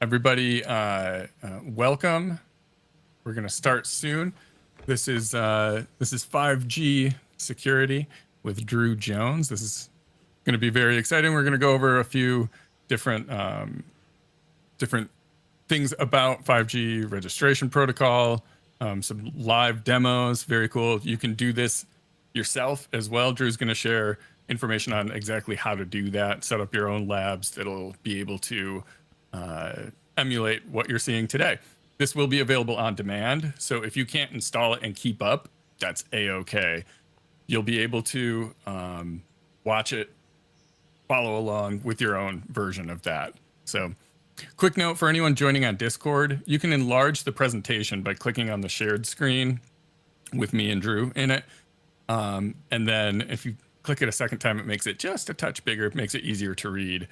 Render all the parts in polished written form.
Everybody, welcome. We're going to start soon. This is 5G security with Drew Jones. This is going to be very exciting. We're going to go over a few different different things about 5G registration protocol, some live demos. Very cool. You can do this yourself as well. Drew's going to share information on exactly how to do that. Set up your own labs that'll be able to emulate what you're seeing today. This will be available on demand. So if you can't install it and keep up, that's a-okay. You'll be able to watch it, follow along with your own version of that. So quick note for anyone joining on Discord, you can enlarge the presentation by clicking on the shared screen with me and Drew in it. And then if you click it a second time, it makes it just a touch bigger. It makes it easier to read.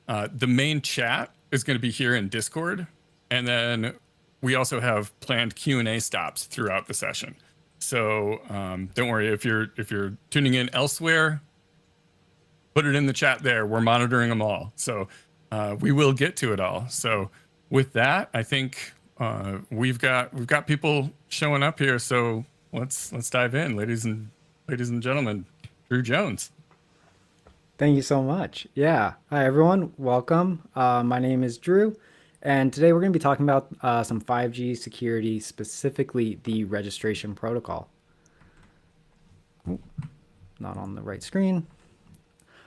The main chat is going to be here in Discord. And then we also have planned Q&A stops throughout the session. So don't worry, if you're tuning in elsewhere, put it in the chat there. We're monitoring them all. So we will get to it all. So with that, I think we've got people showing up here. So let's dive in, ladies and gentlemen. Drew Jones. Thank you so much. Yeah. Hi, everyone. Welcome. My name is Drew, and today we're going to be talking about some 5G security, specifically the registration protocol. Not on the right screen.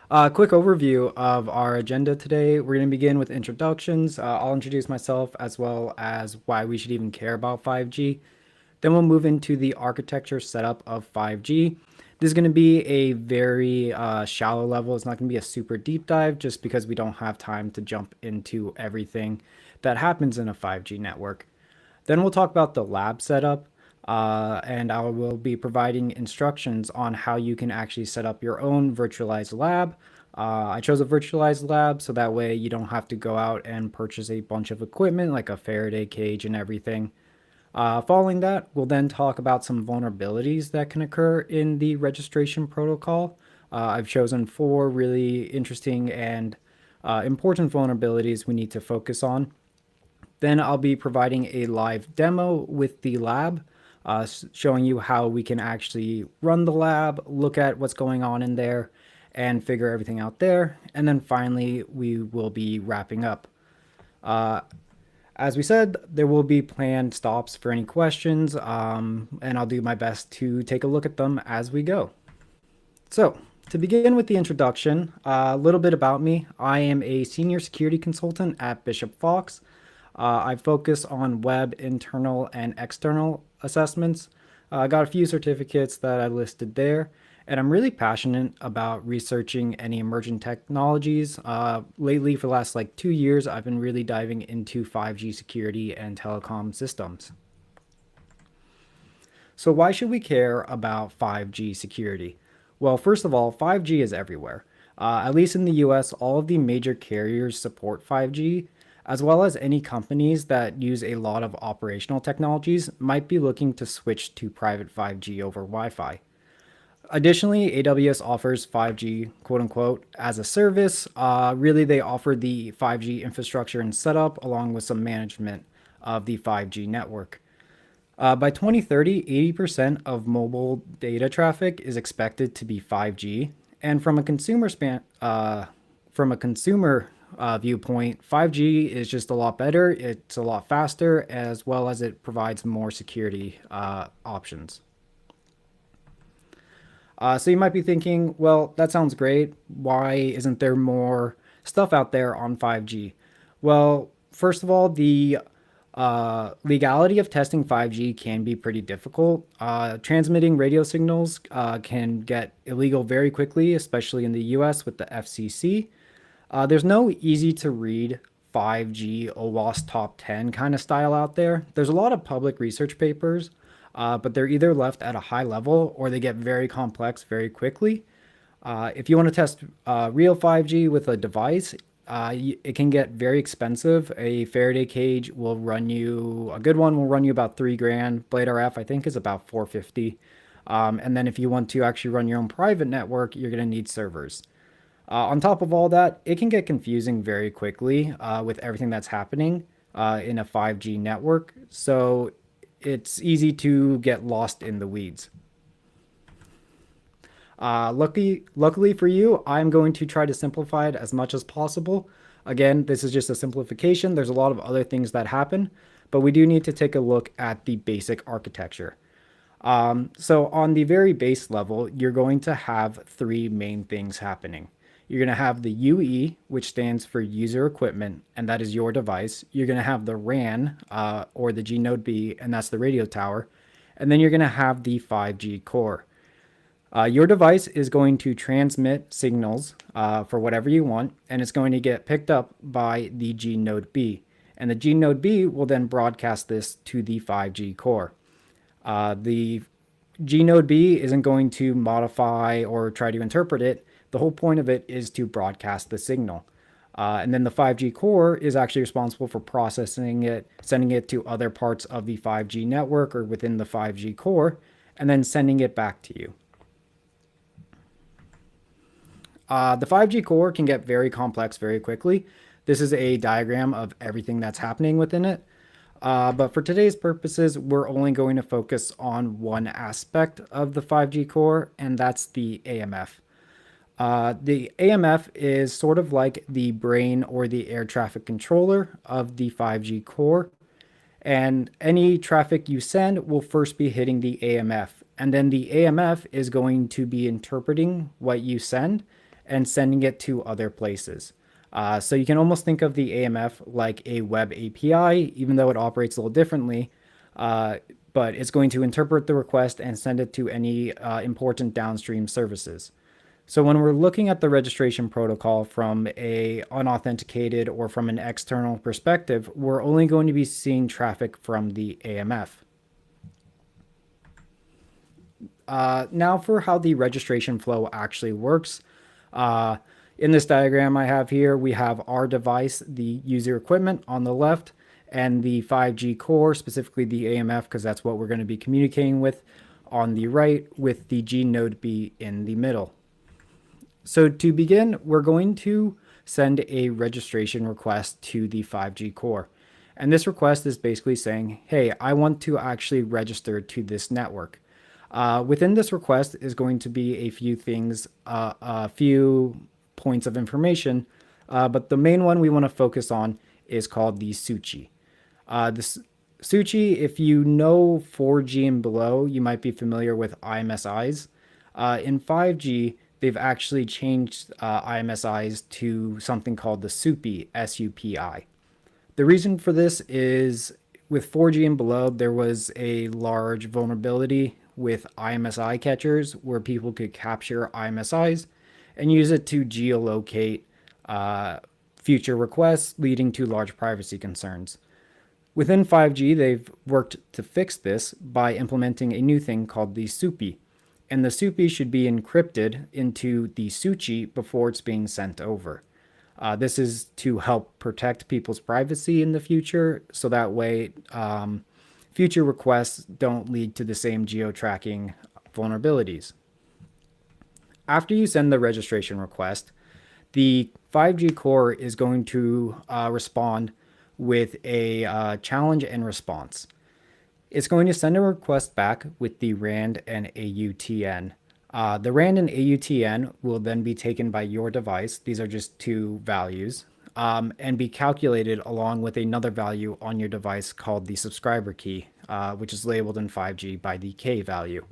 Quick overview of our agenda today. We're going to begin with introductions. I'll introduce myself as well as why we should even care about 5G. Then we'll move into the architecture setup of 5G. This is going to be a very shallow level. It's not going to be a super deep dive just because we don't have time to jump into everything that happens in a 5G network. Then we'll talk about the lab setup, and I will be providing instructions on how you can actually set up your own virtualized lab. I chose a virtualized lab so that way you don't have to go out and purchase a bunch of equipment like a Faraday cage and everything. Following that, we'll then talk about some vulnerabilities that can occur in the registration protocol. I've chosen 4 really interesting and important vulnerabilities we need to focus on. Then I'll be providing a live demo with the lab, showing you how we can actually run the lab, look at what's going on in there, and figure everything out there. And then finally, we will be wrapping up. As we said, there will be planned stops for any questions, and I'll do my best to take a look at them as we go. So, to begin with the introduction, a little bit about me. I am a senior security consultant at Bishop Fox. I focus on web internal and external assessments. I got a few certificates that I listed there. And I'm really passionate about researching any emerging technologies. Lately, for the last 2 years, I've been really diving into 5G security and telecom systems. So why should we care about 5G security? Well, first of all, 5G is everywhere. At least in the US, all of the major carriers support 5G, as well as any companies that use a lot of operational technologies might be looking to switch to private 5G over Wi-Fi. Additionally, AWS offers 5G, quote unquote, as a service. Really, they offer the 5G infrastructure and setup along with some management of the 5G network. By 2030, 80% of mobile data traffic is expected to be 5G. And from a consumer viewpoint, 5G is just a lot better. It's a lot faster, as well as it provides more security options. So you might be thinking, well, that sounds great. Why isn't there more stuff out there on 5G? Well, first of all, the legality of testing 5G can be pretty difficult. Transmitting radio signals can get illegal very quickly, especially in the US with the FCC. There's no easy to read 5G OWASP top 10 kind of style out there. There's a lot of public research papers, but they're either left at a high level or they get very complex very quickly. If you want to test real 5G with a device, it can get very expensive. A Faraday cage will run you, a good one will run you about $3,000. Blade RF, I think, is about $450. And then if you want to actually run your own private network, you're going to need servers. On top of all that, it can get confusing very quickly with everything that's happening in a 5G network. So it's easy to get lost in the weeds. Luckily for you, I'm going to try to simplify it as much as possible. Again, this is just a simplification. There's a lot of other things that happen, but we do need to take a look at the basic architecture. So on the very base level, you're going to have three main things happening. You're going to have the UE, which stands for user equipment, and that is your device. You're going to have the RAN, or the GNB, and that's the radio tower. And then you're going to have the 5G core. Your device is going to transmit signals for whatever you want, and it's going to get picked up by the G node B. And the G node B will then broadcast this to the 5G core. The G node B isn't going to modify or try to interpret it. The whole point of it is to broadcast the signal. And then the 5G core is actually responsible for processing it, sending it to other parts of the 5G network or within the 5G core, and then sending it back to you. The 5G core can get very complex very quickly. This is a diagram of everything that's happening within it. But for today's purposes, we're only going to focus on one aspect of the 5G core, and that's the AMF. The AMF is sort of like the brain or the air traffic controller of the 5G core. And any traffic you send will first be hitting the AMF. And then the AMF is going to be interpreting what you send and sending it to other places. So you can almost think of the AMF like a web API, even though it operates a little differently. But it's going to interpret the request and send it to any important downstream services. So when we're looking at the registration protocol from a unauthenticated or from an external perspective, we're only going to be seeing traffic from the AMF. Now for how the registration flow actually works. In this diagram I have here, we have our device, the user equipment on the left, and the 5G core, specifically the AMF, because that's what we're going to be communicating with, on the right, with the G node B in the middle. So to begin, we're going to send a registration request to the 5G core. And this request is basically saying, hey, I want to actually register to this network. Within this request is going to be a few things, a few points of information, but the main one we want to focus on is called the SUCHI. This SUCHI, if you know 4G and below, you might be familiar with IMSIs. In 5G, they've actually changed IMSIs to something called the SUPI, S-U-P-I. The reason for this is with 4G and below, there was a large vulnerability with IMSI catchers where people could capture IMSIs and use it to geolocate future requests, leading to large privacy concerns. Within 5G, they've worked to fix this by implementing a new thing called the SUPI. And the SUPI should be encrypted into the SUCHI before it's being sent over. This is to help protect people's privacy in the future, so that way future requests don't lead to the same geo-tracking vulnerabilities. After you send the registration request, the 5G core is going to respond with a challenge and response. It's going to send a request back with the RAND and AUTN. The RAND and AUTN will then be taken by your device. These are just two values, and be calculated along with another value on your device called the subscriber key, which is labeled in 5G by the K value.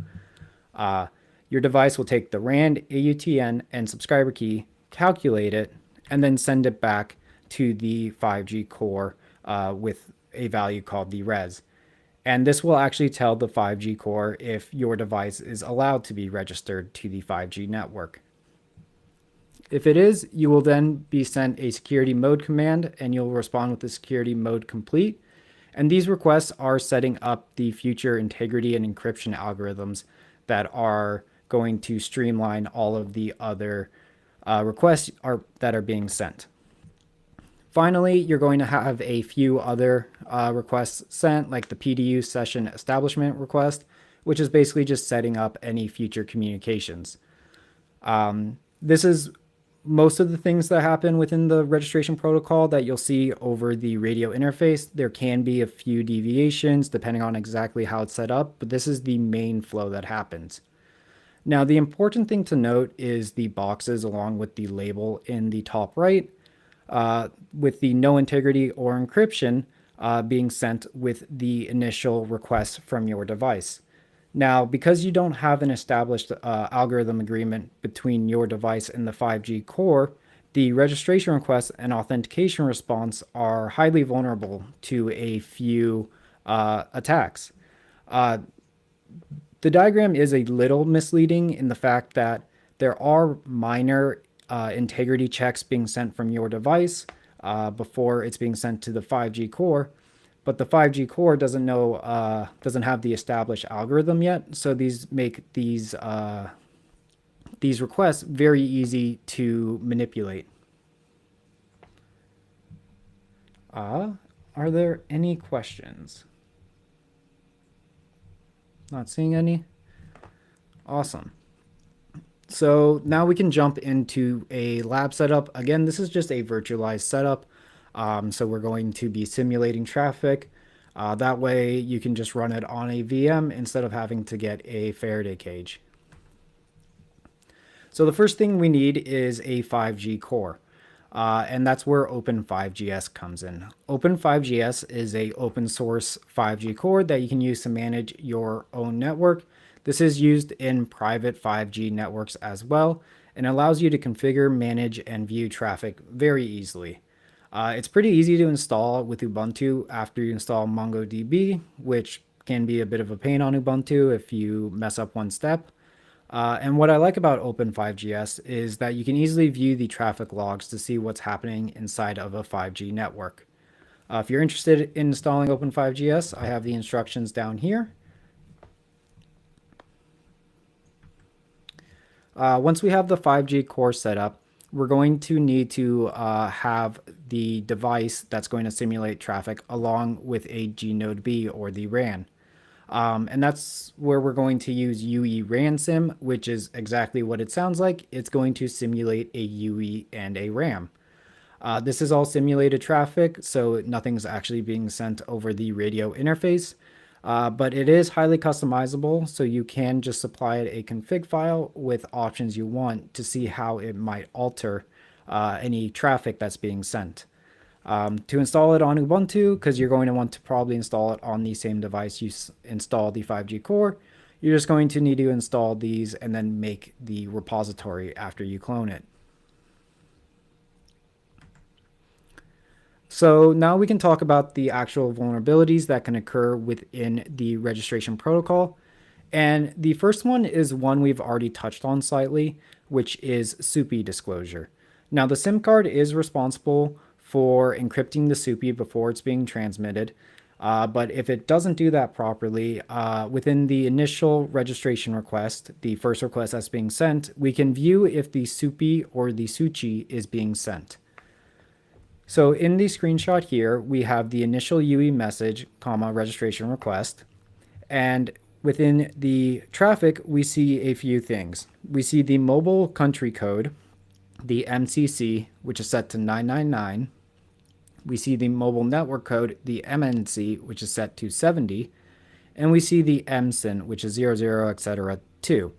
Your device will take the RAND, AUTN, and subscriber key, calculate it, and then send it back to the 5G core with a value called the res. And this will actually tell the 5G core if your device is allowed to be registered to the 5G network. If it is, you will then be sent a security mode command, and you'll respond with the security mode complete. And these requests are setting up the future integrity and encryption algorithms that are going to streamline all of the other requests that are being sent. Finally, you're going to have a few other requests sent, like the PDU session establishment request, which is basically just setting up any future communications. This is most of the things that happen within the registration protocol that you'll see over the radio interface, there can be a few deviations depending on exactly how it's set up, but this is the main flow that happens. Now, the important thing to note is the boxes along with the label in the top right, with the no integrity or encryption being sent with the initial request from your device. Now, because you don't have an established algorithm agreement between your device and the 5G core, the registration request and authentication response are highly vulnerable to a few attacks. The diagram is a little misleading in the fact that there are minor integrity checks being sent from your device before it's being sent to the 5G core, but the 5G core doesn't have the established algorithm yet, so these make these requests very easy to manipulate. Are there any questions? Not seeing any? Awesome. So now we can jump into a lab setup. Again, this is just a virtualized setup. So we're going to be simulating traffic. That way you can just run it on a VM instead of having to get a Faraday cage. So the first thing we need is a 5G core. And that's where Open5GS comes in. Open5GS is a open source 5G core that you can use to manage your own network. This is used in private 5G networks as well, and allows you to configure, manage, and view traffic very easily. It's pretty easy to install with Ubuntu after you install MongoDB, which can be a bit of a pain on Ubuntu if you mess up one step. And what I like about Open5GS is that you can easily view the traffic logs to see what's happening inside of a 5G network. If you're interested in installing Open5GS, I have the instructions down here. Once we have the 5G core set up, we're going to need to have the device that's going to simulate traffic along with a GNB or the RAN. And that's where we're going to use UE RAN sim, which is exactly what it sounds like. It's going to simulate a UE and a RAM. This is all simulated traffic, so nothing's actually being sent over the radio interface. But it is highly customizable, so you can just supply it a config file with options you want to see how it might alter any traffic that's being sent. To install it on Ubuntu, because you're going to want to probably install it on the same device you install the 5G core, you're just going to need to install these and then make the repository after you clone it. So now we can talk about the actual vulnerabilities that can occur within the registration protocol. And the first one is one we've already touched on slightly, which is SUPI disclosure. Now the SIM card is responsible for encrypting the SUPI before it's being transmitted. But if it doesn't do that properly, within the initial registration request, the first request that's being sent, we can view if the SUPI or the SUCHI is being sent. So in the screenshot here, we have the initial UE message, comma, registration request. And within the traffic, we see a few things. We see the mobile country code, the MCC, which is set to 999. We see the mobile network code, the MNC, which is set to 70. And we see the MSIN, which is 00, etc. 2.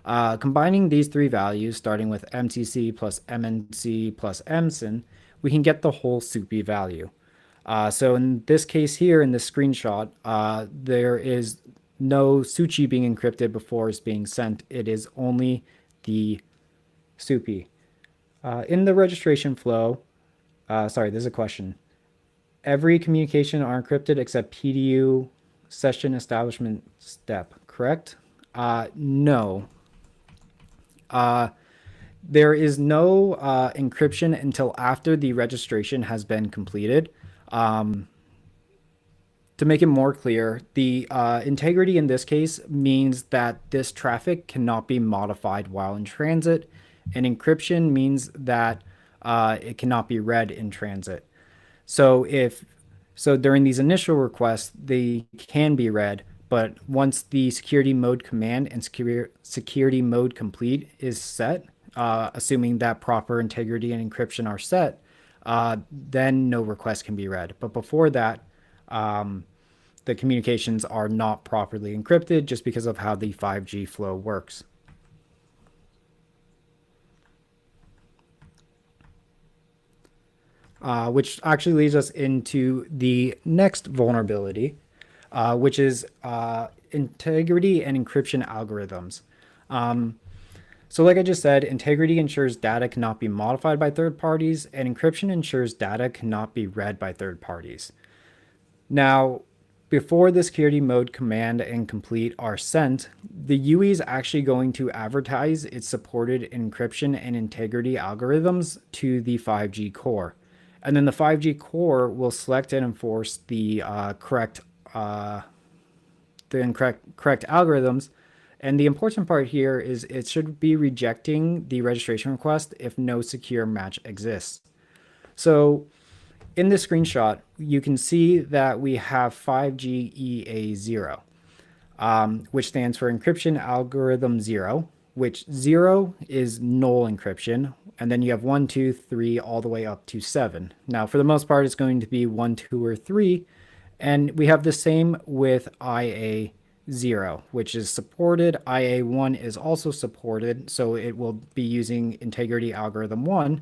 Combining these three values, starting with MCC plus MNC plus MSIN, we can get the whole SUPI value. So in this case here, in this screenshot, there is no SUCHI being encrypted before it's being sent. It is only the SUPI. In the registration flow, sorry, there's a question. Every communication are encrypted except PDU session establishment step, correct? No. There is no encryption until after the registration has been completed. To make it more clear, the integrity in this case means that this traffic cannot be modified while in transit, and encryption means that it cannot be read in transit. So during these initial requests, they can be read, but once the security mode command and security mode complete is set, assuming that proper integrity and encryption are set, then no request can be read. But before that, the communications are not properly encrypted just because of how the 5G flow works. Which actually leads us into the next vulnerability, which is integrity and encryption algorithms. So like I just said, integrity ensures data cannot be modified by third parties, and encryption ensures data cannot be read by third parties. Now, before the security mode command and complete are sent, the UE is actually going to advertise its supported encryption and integrity algorithms to the 5G core. And then the 5G core will select and enforce the correct algorithms. And the important part here is it should be rejecting the registration request if no secure match exists. So in this screenshot, you can see that we have 5G EA0, which stands for encryption algorithm 0, which 0 is null encryption. And then you have 1, 2, 3, all the way up to 7. Now, for the most part, it's going to be 1, 2, or 3. And we have the same with IA0, which is supported. IA1 is also supported, so it will be using integrity algorithm 1,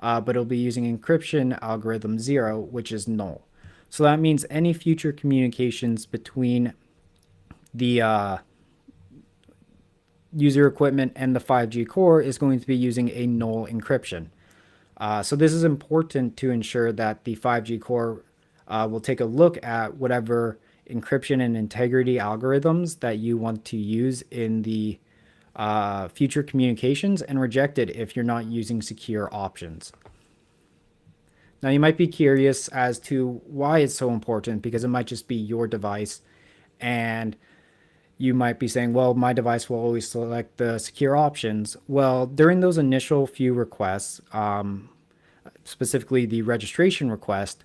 but it'll be using encryption algorithm 0, which is null. So that means any future communications between the user equipment and the 5G core is going to be using a null encryption. So this is important to ensure that the 5G core will take a look at whatever encryption and integrity algorithms that you want to use in the future communications and reject it if you're not using secure options. Now you might be curious as to why it's so important, because it might just be your device and you might be saying, well, my device will always select the secure options. Well, during those initial few requests, specifically the registration request,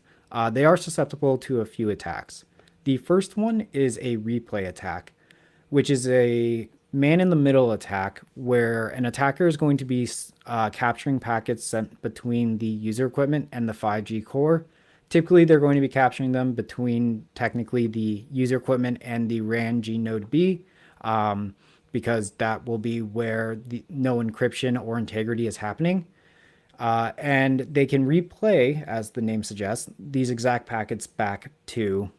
they are susceptible to a few attacks. The first one is a replay attack, which is a man-in-the-middle attack where an attacker is going to be capturing packets sent between the user equipment and the 5G core. Typically, they're going to be capturing them between technically the user equipment and the RAN G node B, because that will be where no encryption or integrity is happening. And they can replay, as the name suggests, these exact packets back to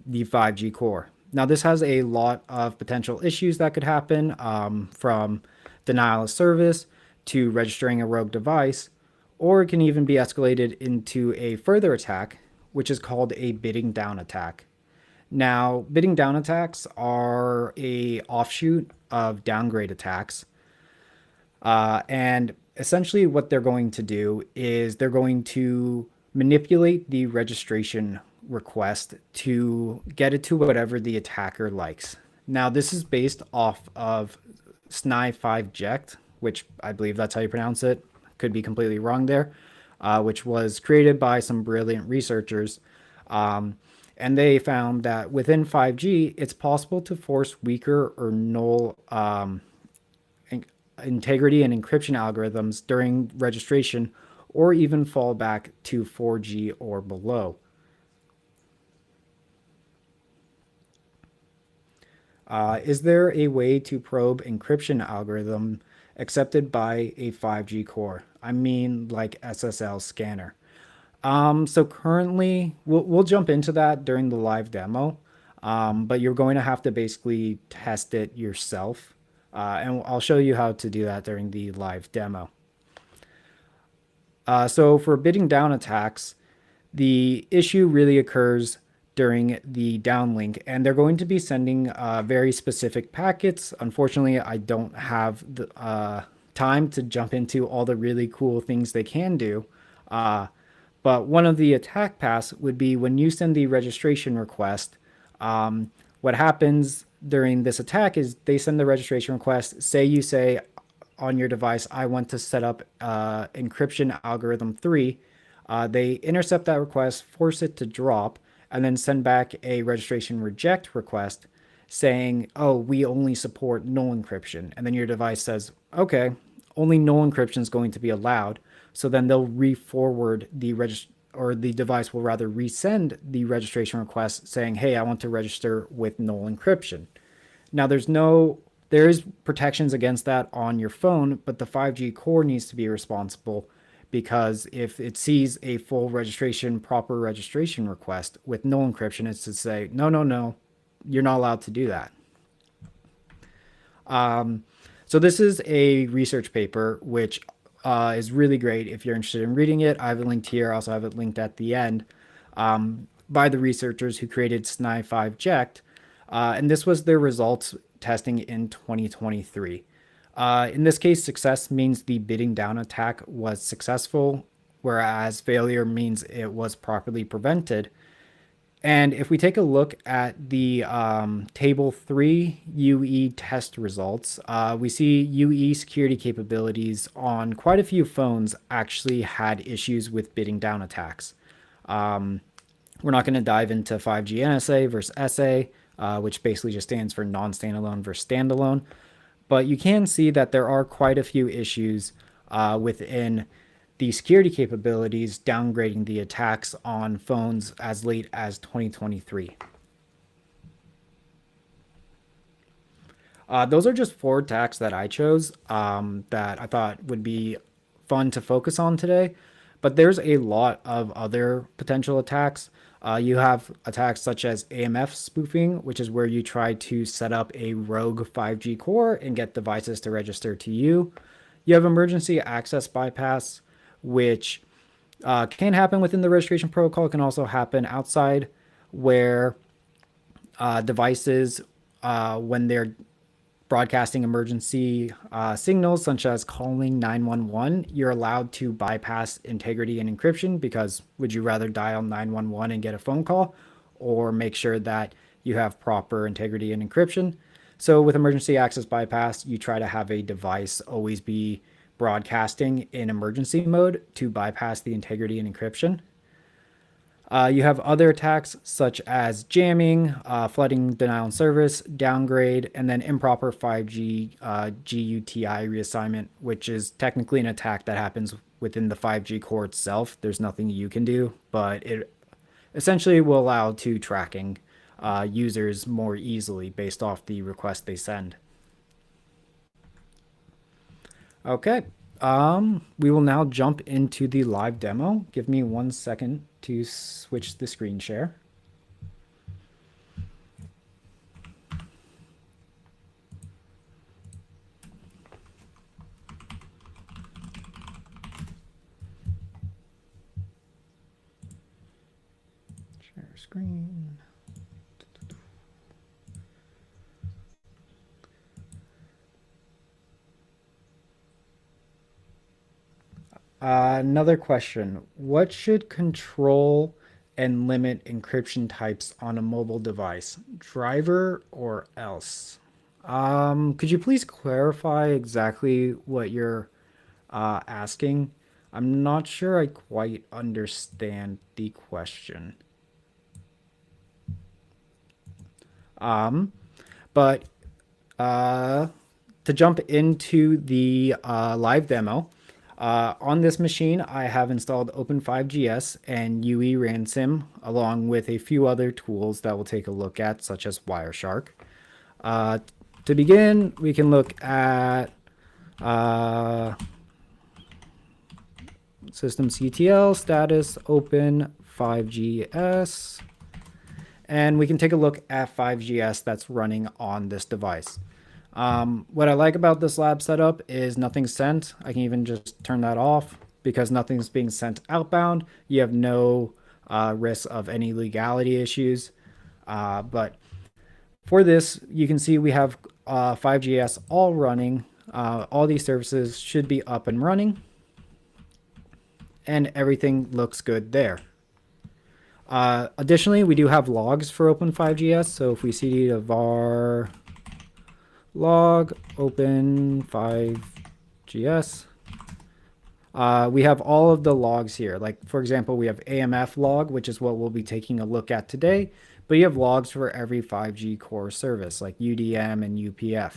the 5G core. Now, this has a lot of potential issues that could happen, from denial of service to registering a rogue device, or it can even be escalated into a further attack, which is called a bidding down attack. Now, bidding down attacks are a offshoot of downgrade attacks. And essentially what they're going to do is they're going to manipulate the registration request to get it to whatever the attacker likes. Now, this is based off of SNI5ject, which I believe that's how you pronounce it. Could be completely wrong there, which was created by some brilliant researchers. And they found that within 5G, it's possible to force weaker or null integrity and encryption algorithms during registration, or even fall back to 4G or below. Is there a way to probe encryption algorithm accepted by a 5G core? I mean, like SSL scanner. So currently, we'll jump into that during the live demo, but you're going to have to basically test it yourself. And I'll show you how to do that during the live demo. So for bidding down attacks, the issue really occurs during the downlink, and they're going to be sending very specific packets. Unfortunately, I don't have the time to jump into all the really cool things they can do. But one of the attack paths would be when you send the registration request, what happens during this attack is they send the registration request. Say you say on your device, I want to set up encryption algorithm 3. They intercept that request, force it to drop, and then send back a registration reject request saying, oh, we only support null encryption. And then your device says, okay, only null encryption is going to be allowed. So then they'll re-forward or the device will rather resend the registration request saying, hey, I want to register with null encryption. Now there is protections against that on your phone, but the 5G core needs to be responsible, because if it sees a full proper registration request with null encryption, it's to say, no, you're not allowed to do that. So this is a research paper, which is really great if you're interested in reading it. I have it linked here. I also have it linked at the end, by the researchers who created SNI5ject. And this was their results testing in 2023. In this case, success means the bidding down attack was successful, whereas failure means it was properly prevented. And if we take a look at the table 3 UE test results, we see UE security capabilities on quite a few phones actually had issues with bidding down attacks. We're not going to dive into 5G NSA versus SA, which basically just stands for non-standalone versus standalone. But you can see that there are quite a few issues within the security capabilities downgrading the attacks on phones as late as 2023. Those are just 4 attacks that I chose that I thought would be fun to focus on today. But there's a lot of other potential attacks. You have attacks such as AMF spoofing, which is where you try to set up a rogue 5G core and get devices to register to you. You have emergency access bypass, which can happen within the registration protocol. It can also happen outside, where devices, when they're broadcasting emergency signals, such as calling 911, you're allowed to bypass integrity and encryption, because would you rather dial 911 and get a phone call, or make sure that you have proper integrity and encryption? So with emergency access bypass, you try to have a device always be broadcasting in emergency mode to bypass the integrity and encryption. You have other attacks such as jamming, flooding, denial of service, downgrade, and then improper 5G GUTI reassignment, which is technically an attack that happens within the 5G core itself. There's nothing you can do, but it essentially will allow to tracking users more easily based off the request they send. Okay, we will now jump into the live demo. Give me 1 second to switch the screen share. Share screen. Another question. What should control and limit encryption types on a mobile device? Driver or else? Could you please clarify exactly what you're asking? I'm not sure I quite understand the question. But to jump into the live demo, on this machine, I have installed Open5GS and UE Ransom, along with a few other tools that we'll take a look at, such as Wireshark. To begin, we can look at systemctl status Open5GS, and we can take a look at 5GS that's running on this device. What I like about this lab setup is nothing's sent. I can even just turn that off, because nothing's being sent outbound. You have no risk of any legality issues. But for this, you can see we have 5GS all running. All these services should be up and running, and everything looks good there. Additionally, we do have logs for Open5GS. So if we cd to var log Open5GS, we have all of the logs here. Like, for example, we have AMF log, which is what we'll be taking a look at today, but you have logs for every 5G core service like UDM and UPF.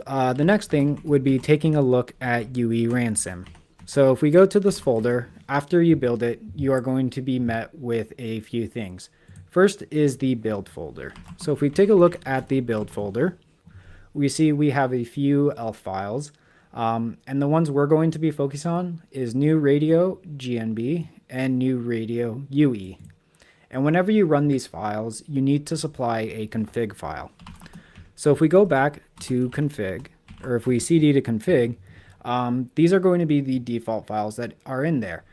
the next thing would be taking a look at UE Ransom. So if we go to this folder, after you build it, you are going to be met with a few things. First is the build folder. So if we take a look at the build folder, we see we have a few ELF files. And the ones we're going to be focused on is new radio GNB and new radio UE. And whenever you run these files, you need to supply a config file. So if we go back to config, or if we cd to config, these are going to be the default files that are in there.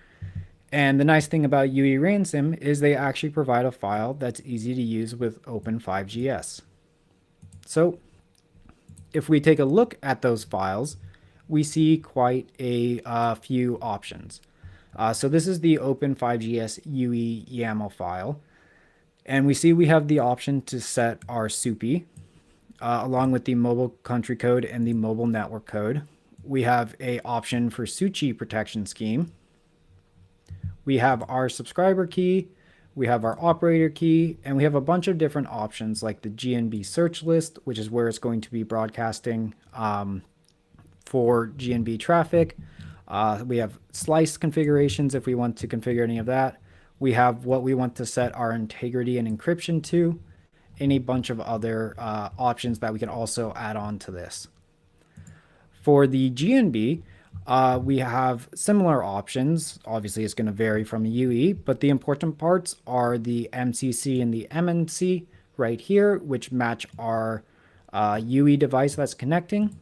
And the nice thing about UE Ransom is they actually provide a file that's easy to use with Open5GS. So if we take a look at those files, we see quite a few options. So this is the Open5GS UE YAML file. And we see we have the option to set our SUPI, along with the mobile country code and the mobile network code. We have an option for SUCHI protection scheme. We have our subscriber key, we have our operator key, and we have a bunch of different options like the GNB search list, which is where it's going to be broadcasting for GNB traffic. We have slice configurations if we want to configure any of that. We have what we want to set our integrity and encryption to, and a bunch of other options that we can also add on to this. For the GNB, we have similar options. Obviously, it's going to vary from UE, but the important parts are the MCC and the MNC right here, which match our UE device that's connecting.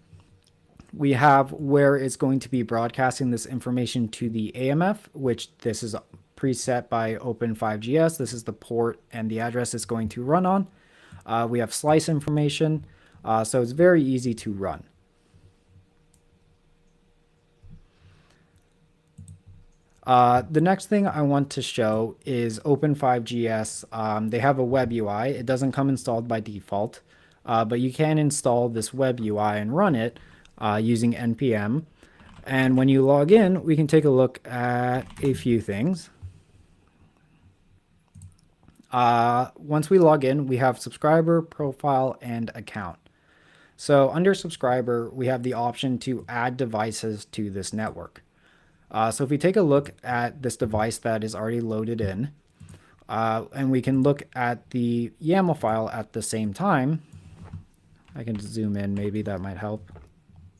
We have where it's going to be broadcasting this information to the AMF, which this is preset by Open5GS. This is the port and the address it's going to run on. We have slice information, so it's very easy to run. The next thing I want to show is Open5GS. They have a web UI. It doesn't come installed by default, but you can install this web UI and run it using npm. And when you log in, we can take a look at a few things. Once we log in, we have subscriber, profile, and account. So under subscriber, we have the option to add devices to this network. So if we take a look at this device that is already loaded in, and we can look at the YAML file at the same time, I can zoom in, maybe that might help.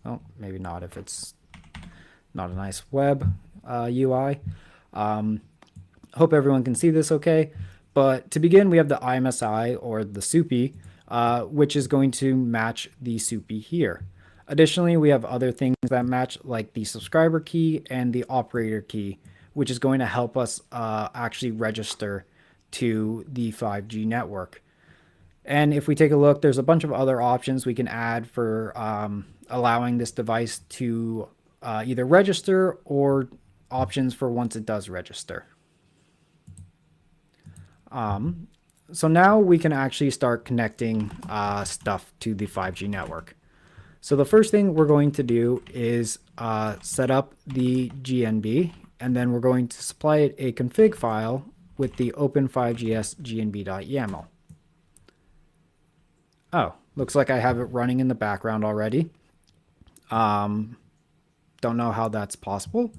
Oh, maybe not if it's not a nice web UI. Hope everyone can see this okay. But to begin, we have the IMSI or the SUPI, which is going to match the SUPI here. Additionally, we have other things that match like the subscriber key and the operator key, which is going to help us actually register to the 5G network. And if we take a look, there's a bunch of other options we can add for allowing this device to either register or options for once it does register. So now we can actually start connecting stuff to the 5G network. So the first thing we're going to do is set up the GNB, and then we're going to supply it a config file with the Open5GS gnb.yaml. Oh, looks like I have it running in the background already. Don't know how that's possible,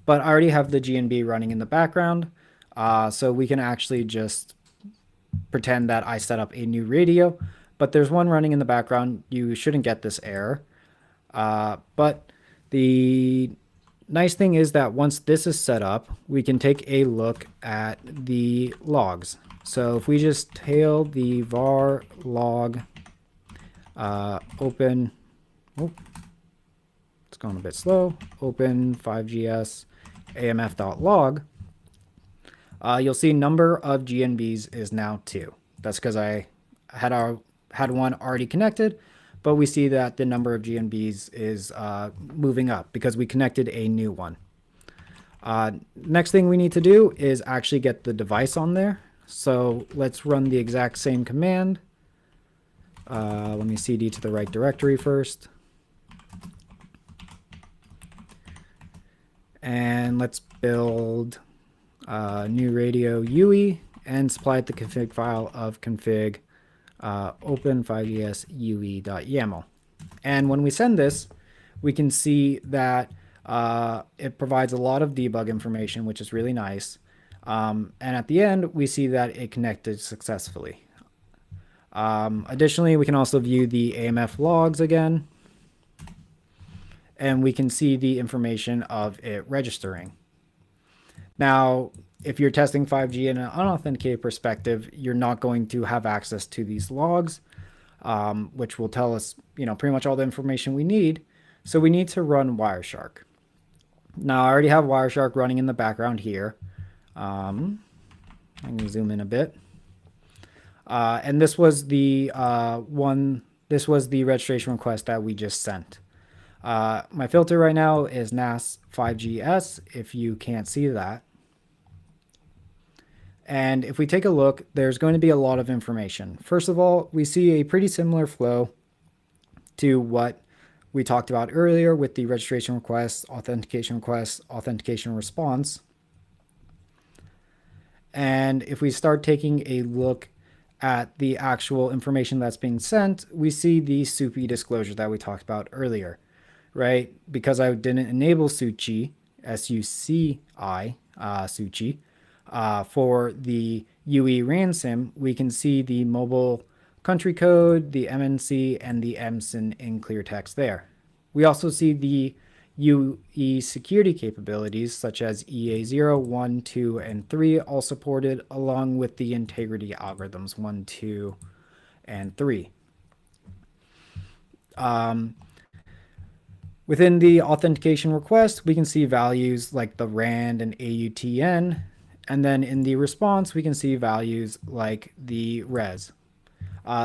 but I already have the GNB running in the background. So we can actually just pretend that I set up a new radio, but there's one running in the background. You shouldn't get this error. But the nice thing is that once this is set up, we can take a look at the logs. So if we just tail the var log open, oh, it's going a bit slow, Open5GS amf.log, you'll see number of GNBs is now 2. That's because I had one already connected, but we see that the number of GNBs is moving up because we connected a new one. Next thing we need to do is actually get the device on there. So let's run the exact same command. Let me cd to the right directory first. And let's build new radio UE and supply it the config file of config Open5GS UE.yaml. And when we send this, we can see that it provides a lot of debug information, which is really nice. And at the end, we see that it connected successfully. Additionally, we can also view the AMF logs again, and we can see the information of it registering. Now, if you're testing 5G in an unauthenticated perspective, you're not going to have access to these logs, which will tell us, pretty much all the information we need. So we need to run Wireshark. Now, I already have Wireshark running in the background here. I can zoom in a bit. And this was the this was the registration request that we just sent. My filter right now is NAS 5GS, if you can't see that. And if we take a look, there's going to be a lot of information. First of all, we see a pretty similar flow to what we talked about earlier with the registration request, authentication response. And if we start taking a look at the actual information that's being sent, we see the SUPI disclosure that we talked about earlier, right? Because I didn't enable SUCI, S-U-C-I, SUCI, for the UE ransom, we can see the mobile country code, the MNC, and the MSIN in clear text there. We also see the UE security capabilities such as EA0, 1, 2, and 3 all supported, along with the integrity algorithms 1, 2, and 3. Within the authentication request, we can see values like the RAND and AUTN, and then in the response, we can see values like the res.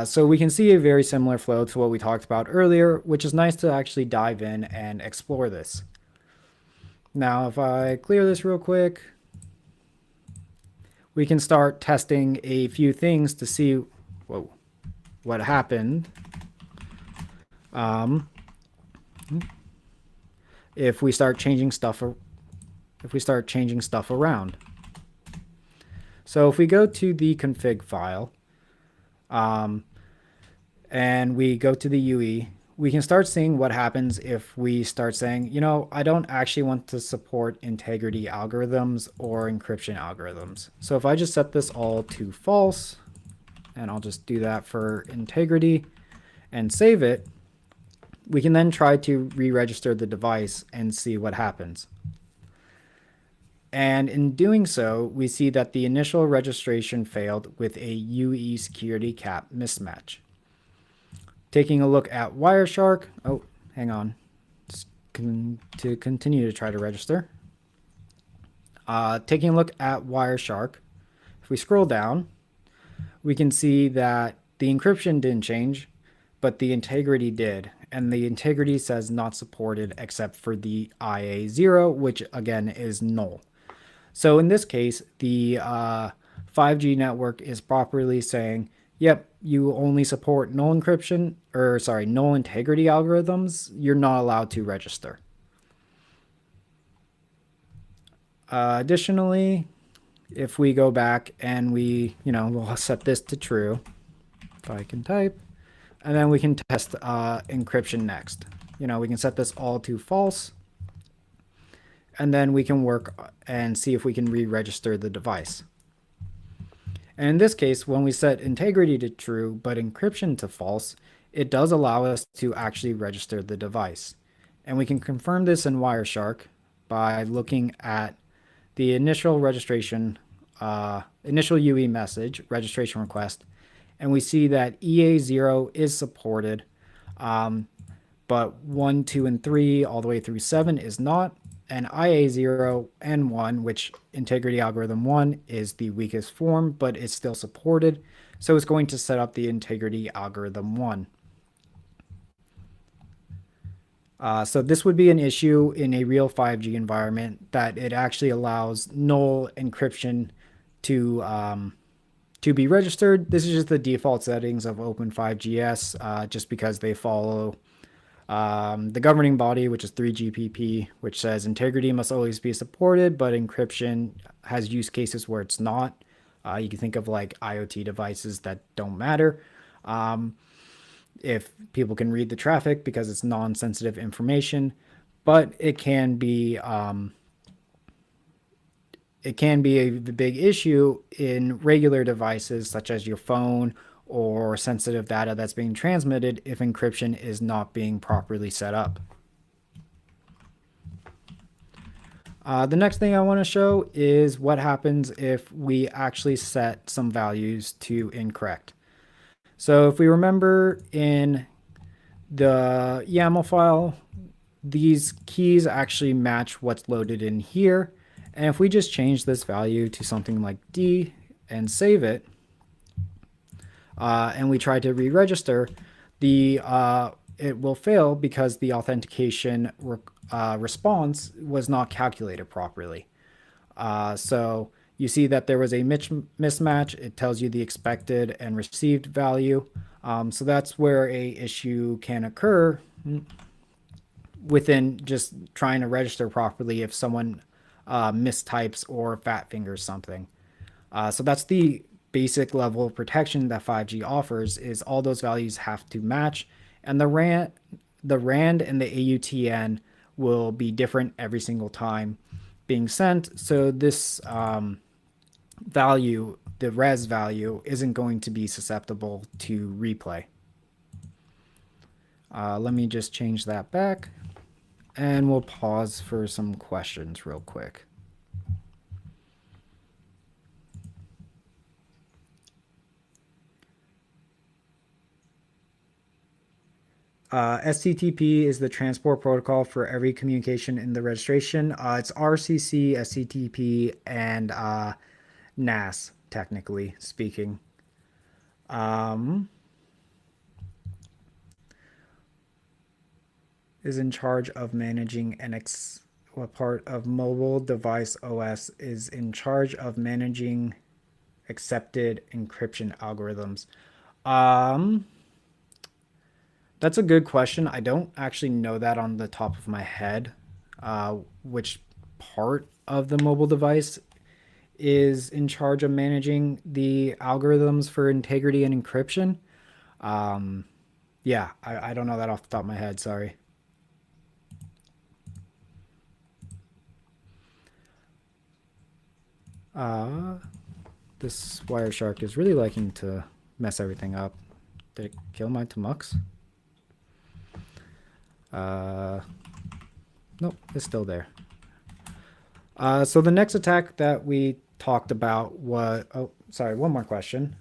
So we can see a very similar flow to what we talked about earlier, which is nice to actually dive in and explore this. Now, if I clear this real quick, we can start testing a few things to see what happened if we start changing stuff around. So if we go to the config file, and we go to the UE, we can start seeing what happens if we start saying, I don't actually want to support integrity algorithms or encryption algorithms. So if I just set this all to false, and I'll just do that for integrity and save it, we can then try to re-register the device and see what happens. And in doing so, we see that the initial registration failed with a UE security cap mismatch. Taking a look at Wireshark, hang on, to continue to try to register. Taking a look at Wireshark, if we scroll down, we can see that the encryption didn't change, but the integrity did. And the integrity says not supported except for the IA0, which again is null. So in this case, the 5G network is properly saying, yep, you only support null integrity algorithms. You're not allowed to register. Additionally, if we go back and we'll set this to true, if I can type, and then we can test encryption next. We can set this all to false, and then we can work and see if we can re-register the device. And in this case, when we set integrity to true, but encryption to false, it does allow us to actually register the device. And we can confirm this in Wireshark by looking at the initial registration, initial UE message, registration request, and we see that EA0 is supported, but 1, 2, and 3 all the way through 7 is not. And IA0 and 1, which integrity algorithm 1 is the weakest form, but it's still supported. So it's going to set up the integrity algorithm 1. So this would be an issue in a real 5G environment, that it actually allows null encryption to be registered. This is just the default settings of Open5GS, just because they follow the governing body, which is 3GPP, which says integrity must always be supported, but encryption has use cases where it's not. You can think of like IoT devices that don't matter. if people can read the traffic because it's non-sensitive information, but it can be a big issue in regular devices such as your phone or sensitive data that's being transmitted if encryption is not being properly set up. The next thing I want to show is what happens if we actually set some values to incorrect. So if we remember in the YAML file, these keys actually match what's loaded in here. And if we just change this value to something like D and save it, and we try to re-register, it will fail because the authentication response was not calculated properly. So you see that there was a mismatch. It tells you the expected and received value. So that's where a issue can occur within just trying to register properly if someone mistypes or fat fingers something. So that's the basic level of protection that 5G offers, is all those values have to match, and the RAND and the AUTN will be different every single time being sent. So this value, the res value, isn't going to be susceptible to replay. Let me just change that back, and we'll pause for some questions real quick. STTP is the transport protocol for every communication in the registration. It's RCC, STTP, and NAS, technically speaking. Is in charge of managing what part of mobile device OS is in charge of managing accepted encryption algorithms? That's a good question. I don't actually know that on the top of my head, which part of the mobile device is in charge of managing the algorithms for integrity and encryption. Yeah, I don't know that off the top of my head. Sorry. This Wireshark is really liking to mess everything up. Did it kill my Tamux? Nope, it's still there. So the next attack that we talked about was, oh, sorry, one more question.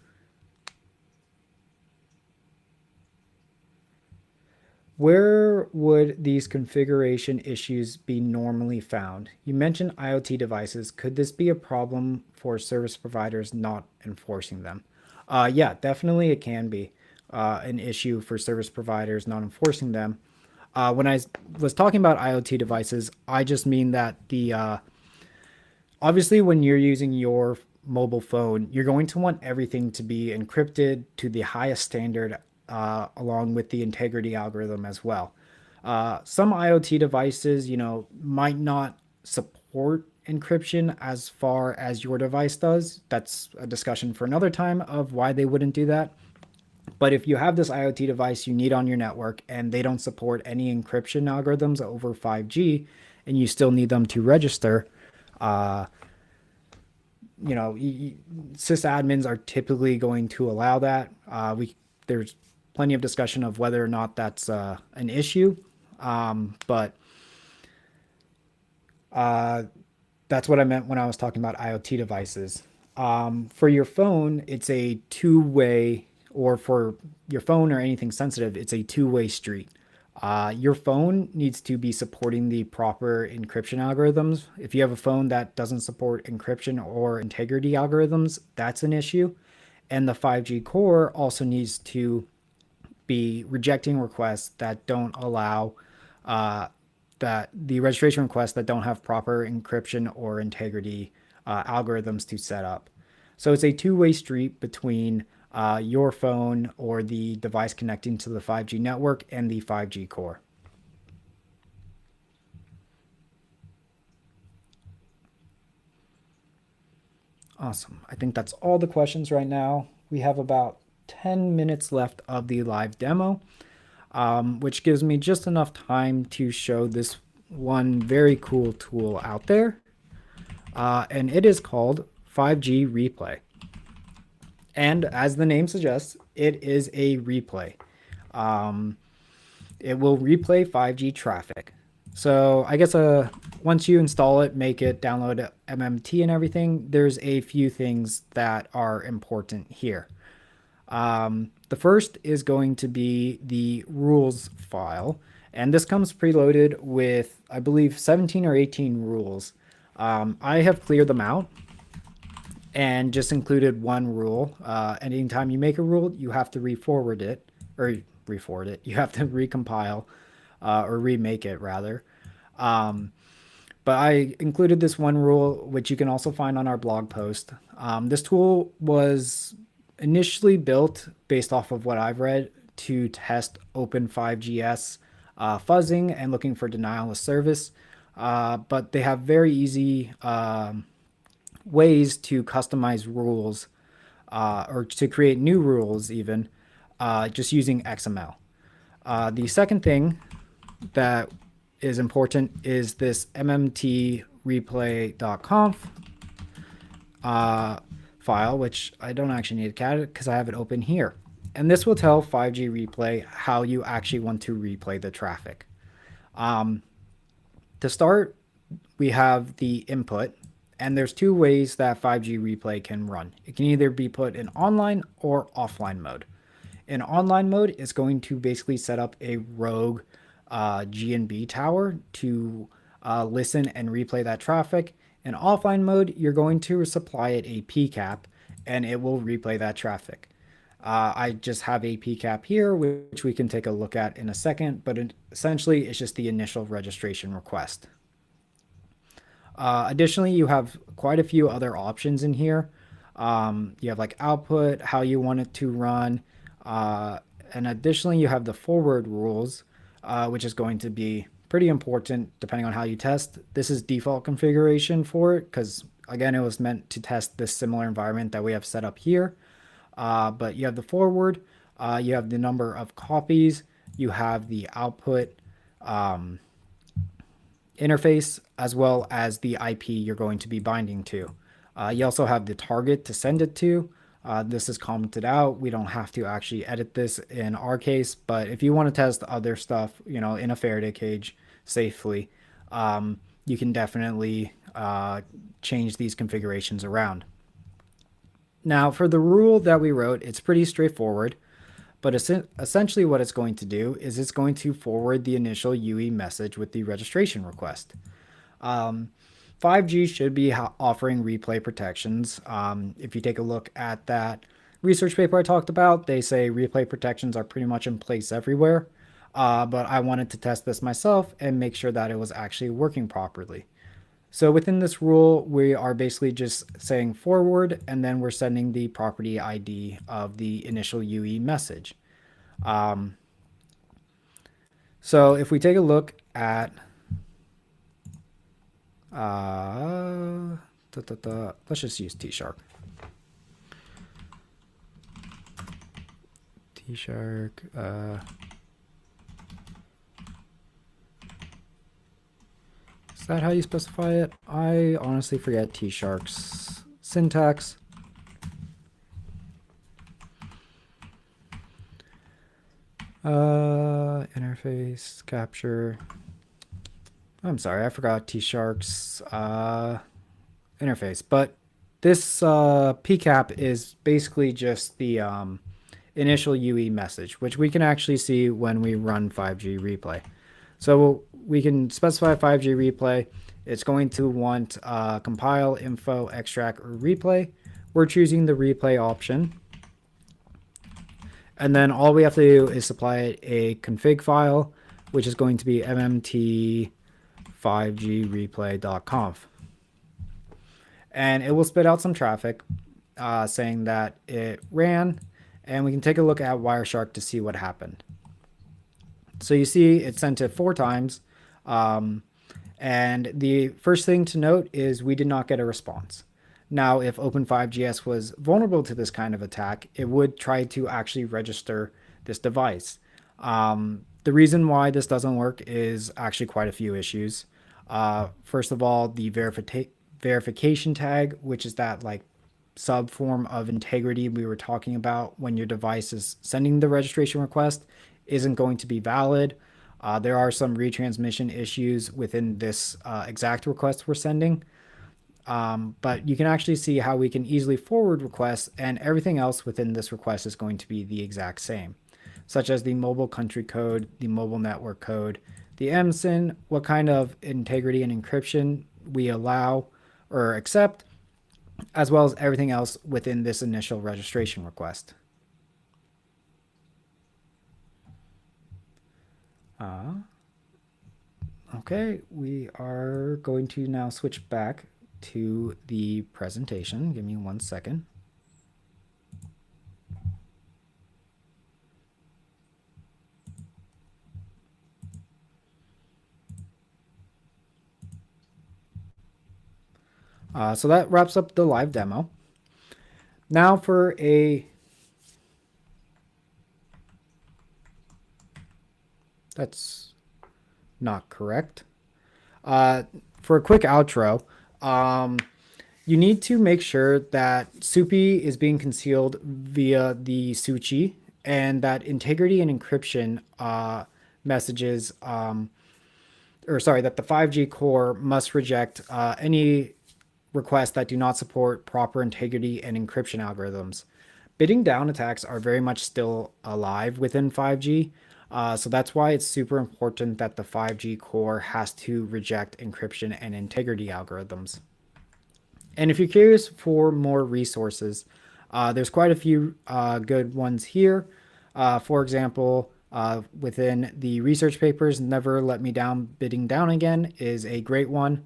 Where would these configuration issues be normally found? You mentioned IoT devices. Could this be a problem for service providers not enforcing them? Yeah, definitely it can be an issue for service providers not enforcing them. When I was talking about IoT devices, I just mean that obviously when you're using your mobile phone, you're going to want everything to be encrypted to the highest standard, along with the integrity algorithm as well. Some IoT devices, might not support encryption as far as your device does. That's a discussion for another time of why they wouldn't do that. But if you have this IoT device you need on your network and they don't support any encryption algorithms over 5G, and you still need them to register, sysadmins are typically going to allow that. There's plenty of discussion of whether or not that's an issue, but that's what I meant when I was talking about IoT devices. For your phone, it's a two-way, or for your phone or anything sensitive, it's a two-way street. Your phone needs to be supporting the proper encryption algorithms. If you have a phone that doesn't support encryption or integrity algorithms, that's an issue. And the 5G core also needs to be rejecting requests that don't allow that the registration requests that don't have proper encryption or integrity algorithms to set up. So it's a two-way street between your phone or the device connecting to the 5G network and the 5G core. Awesome. I think that's all the questions right now. We have about 10 minutes left of the live demo, which gives me just enough time to show this one very cool tool out there. And it is called 5G Replay. And as the name suggests, it is a replay. It will replay 5G traffic. So I guess once you install it, make it, download MMT and everything, there's a few things that are important here. The first is going to be the rules file. And this comes preloaded with, I believe, 17 or 18 rules. I have cleared them out and just included one rule. Anytime you make a rule, you have to re-forward it, or re-forward it. You have to recompile or remake it rather. But I included this one rule, which you can also find on our blog post. This tool was initially built based off of what I've read to test Open 5GS fuzzing and looking for denial of service. But they have very easy ways to customize rules or to create new rules even just using XML. The second thing that is important is this mmtreplay.conf file, which I don't actually need to cat it because I have it open here. And this will tell 5G Replay how you actually want to replay the traffic. To start, we have the input, and there's two ways that 5G Replay can run. It can either be put in online or offline mode. In online mode, it's going to basically set up a rogue GNB tower to listen and replay that traffic. In offline mode, you're going to supply it a PCAP, and it will replay that traffic. I just have a PCAP here, which we can take a look at in a second, but essentially it's just the initial registration request. Additionally, you have quite a few other options in here. You have like output, how you want it to run, and additionally you have the forward rules, which is going to be pretty important depending on how you test. This is default configuration for it because again, it was meant to test this similar environment that we have set up here. But you have the forward, you have the number of copies, you have the output interface, as well as the IP you're going to be binding to. You also have the target to send it to. This is commented out. We don't have to actually edit this in our case, but if you want to test other stuff, you know, in a Faraday cage safely, you can definitely change these configurations around. Now, for the rule that we wrote, it's pretty straightforward, but essentially what it's going to do is it's going to forward the initial UE message with the registration request. 5G should be offering replay protections. If you take a look at that research paper I talked about, they say replay protections are pretty much in place everywhere, but I wanted to test this myself and make sure that it was actually working properly. So within this rule, we are basically just saying forward, and then we're sending the property ID of the initial UE message. So if we take a look at, let's just use T-Shark. T-Shark, is that how you specify it? I honestly forget T-Shark's syntax. Interface capture. I'm sorry, I forgot T-Shark's interface. But this PCAP is basically just the initial UE message, which we can actually see when we run 5G Replay. So we can specify 5G Replay. It's going to want compile, info, extract, or replay. We're choosing the replay option. And then all we have to do is supply a config file, which is going to be mmt5greplay.conf. And it will spit out some traffic saying that it ran, and we can take a look at Wireshark to see what happened. So you see it sent it 4 times. And the first thing to note is we did not get a response. Now, if Open5GS was vulnerable to this kind of attack, it would try to actually register this device. The reason why this doesn't work is actually quite a few issues. First of all, the verification tag, which is that like sub form of integrity we were talking about when your device is sending the registration request, isn't going to be valid. There are some retransmission issues within this exact request we're sending. But you can actually see how we can easily forward requests, and everything else within this request is going to be the exact same, such as the mobile country code, the mobile network code, the MSIN, what kind of integrity and encryption we allow or accept, as well as everything else within this initial registration request. Okay, we are going to now switch back to the presentation. Give me 1 second. So that wraps up the live demo. Now for a... That's not correct. For a quick outro, you need to make sure that SUPI is being concealed via the SUCHI, and that integrity and encryption messages, that the 5G core must reject any requests that do not support proper integrity and encryption algorithms. Bidding down attacks are very much still alive within 5G. So that's why it's super important that the 5G core has to reject encryption and integrity algorithms. And if you're curious for more resources, there's quite a few good ones here. For example, within the research papers, Never Let Me Down, Bidding Down Again is a great one.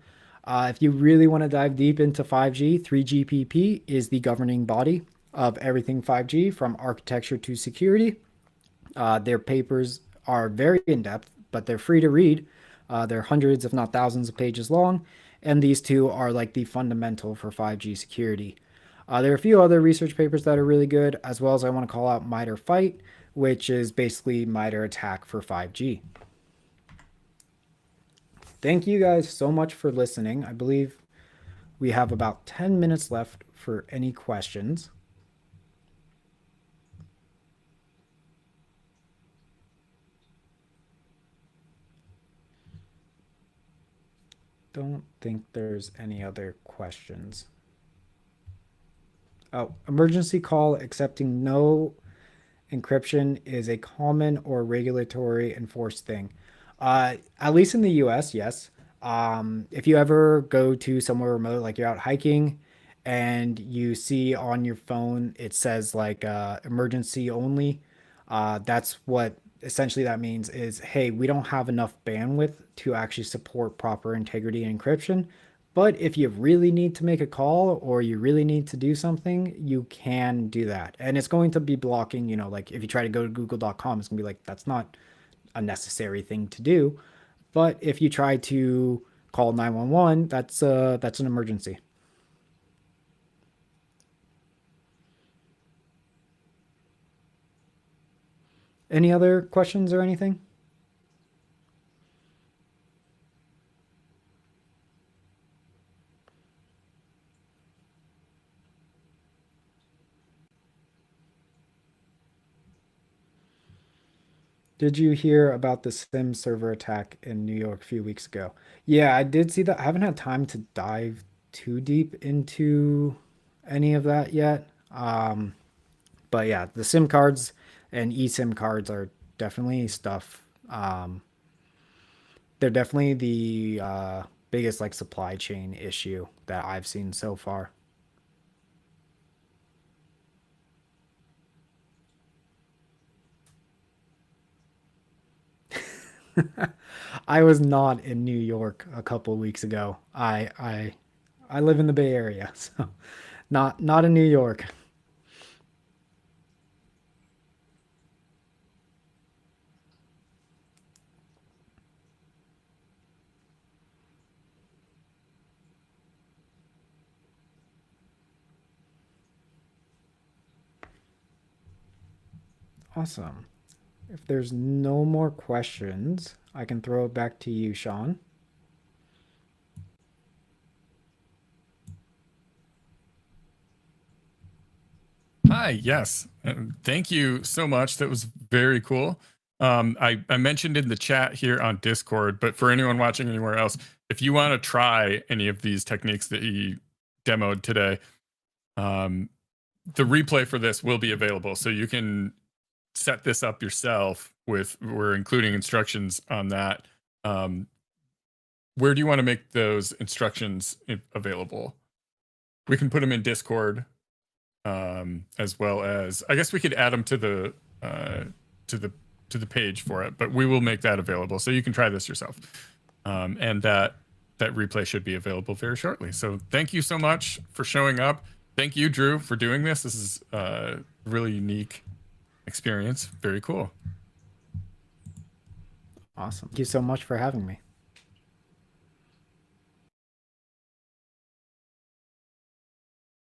If you really want to dive deep into 5G, 3GPP is the governing body of everything 5G, from architecture to security. Their papers are very in-depth, but they're free to read. They're hundreds, if not thousands of pages long, and these two are like the fundamental for 5G security. There are a few other research papers that are really good, as well as I want to call out MITRE FIGHT, which is basically MITRE ATT&CK for 5G. Thank you guys so much for listening. I believe we have about 10 minutes left for any questions. Don't think there's any other questions. Oh, emergency call accepting no encryption is a common or regulatory enforced thing. At least in the US, yes. If you ever go to somewhere remote, like you're out hiking and you see on your phone, it says like emergency only, that's what essentially that means is, hey, we don't have enough bandwidth to actually support proper integrity and encryption. But if you really need to make a call or you really need to do something, you can do that. And it's going to be blocking, like if you try to go to google.com, it's gonna be like, that's not a necessary thing to do. But if you try to call 911, that's an emergency. Any other questions or anything? Did you hear about the SIM server attack in New York a few weeks ago? Yeah, I did see that. I haven't had time to dive too deep into any of that yet. But yeah, the SIM cards and eSIM cards are definitely stuff. They're definitely the biggest like supply chain issue that I've seen so far. I was not in New York a couple of weeks ago. I live in the Bay Area, so not in New York. Awesome. If there's no more questions, I can throw it back to you, Sean. Hi, yes. Thank you so much. That was very cool. I mentioned in the chat here on Discord, but for anyone watching anywhere else, if you want to try any of these techniques that he demoed today, the replay for this will be available. So you can set this up yourself we're including instructions on that. Where do you want to make those instructions available? We can put them in Discord, as well as I guess we could add them to the page for it, but we will make that available so you can try this yourself. And that replay should be available very shortly. So thank you so much for showing up. Thank you, Drew, for doing this. This is a really unique experience. Very cool. Awesome. Thank you so much for having me.